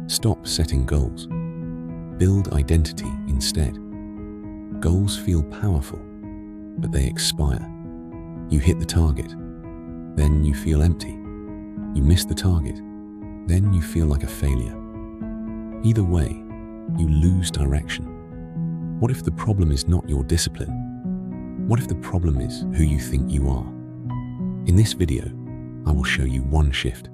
Stop setting goals. Build identity instead. Goals feel powerful, but they expire. You hit the target, then you feel empty. You miss the target, then you feel like a failure. Either way, you lose direction. What if the problem is not your discipline? What if the problem is who you think you are? In this video, I will show you one shift.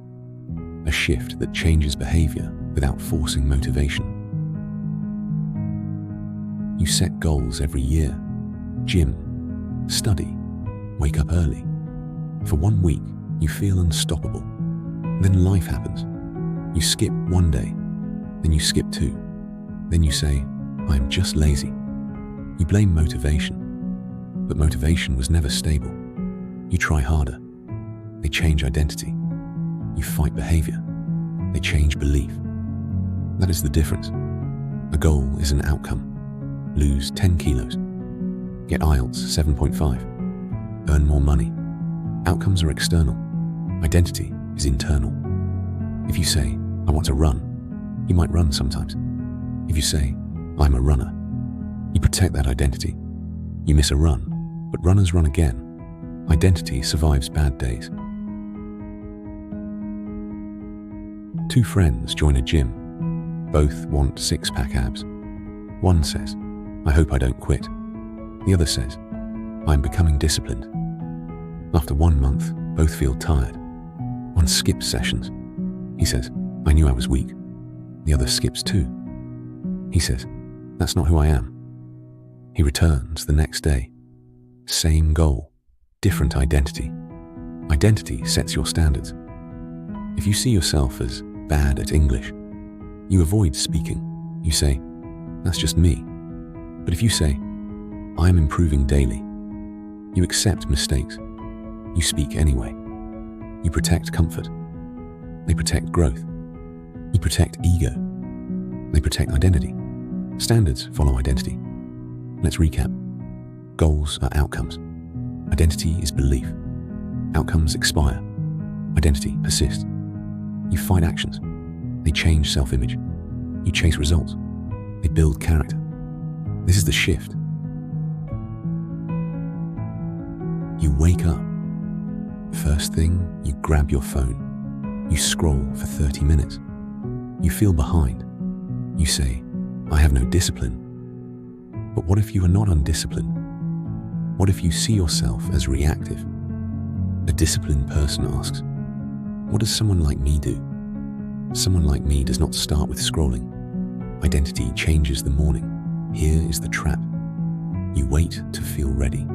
A shift that changes behavior without forcing motivation. You set goals every year. Gym, study, wake up early. For 1 week, you feel unstoppable. Then life happens. You skip 1 day, then you skip 2. Then you say, I'm just lazy. You blame motivation, but motivation was never stable. You try harder. They change identity. You fight behavior. They change belief. That is the difference. A goal is an outcome. Lose 10 kilos. Get IELTS 7.5. Earn more money. Outcomes are external. Identity is internal. If you say, I want to run, you might run sometimes. If you say, I'm a runner, you protect that identity. You miss a run, but runners run again. Identity survives bad days. 2 friends join a gym. Both want 6-pack abs. One says, I hope I don't quit. The other says, I'm becoming disciplined. After 1 month, both feel tired. One skips sessions. He says, I knew I was weak. The other skips 2. He says, that's not who I am. He returns the next day. Same goal, different identity. Identity sets your standards. If you see yourself as bad at English, you avoid speaking. You say, that's just me. But if you say, I am improving daily, you accept mistakes. You speak anyway. You protect comfort. They protect growth. You protect ego. They protect identity. Standards follow identity. Let's recap. Goals are outcomes. Identity is belief. Outcomes expire. Identity persists. You fight actions. They change self-image. You chase results. They build character. This is the shift. You wake up. First thing, you grab your phone. You scroll for 30 minutes. You feel behind. You say, I have no discipline. But what if you are not undisciplined? What if you see yourself as reactive? A disciplined person asks, what does someone like me do? Someone like me does not start with scrolling. Identity changes the morning. Here is the trap. You wait to feel ready.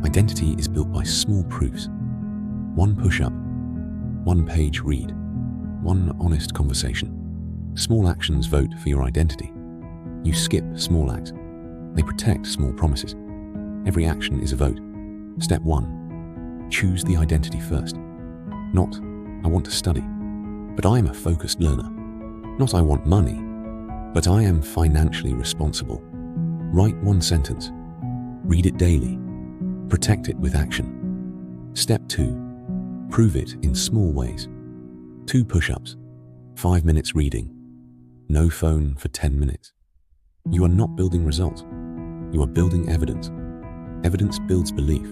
Identity is built by small proofs. 1 push-up, 1 page read, 1 honest conversation. Small actions vote for your identity. You skip small acts. They protect small promises. Every action is a vote. Step 1. Choose the identity first. Not, I want to study, but I am a focused learner. Not, I want money, but I am financially responsible. Write 1 sentence. Read it daily. Protect it with action. Step 2. Prove it in small ways. 2 push-ups. 5 minutes reading. No phone for 10 minutes. You are not building results. You are building evidence. Evidence builds belief.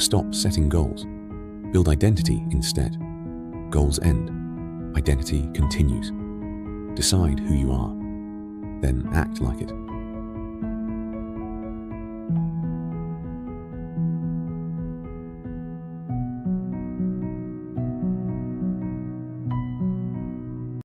Stop setting goals. Build identity instead. Goals end. Identity continues. Decide who you are. Then act like it.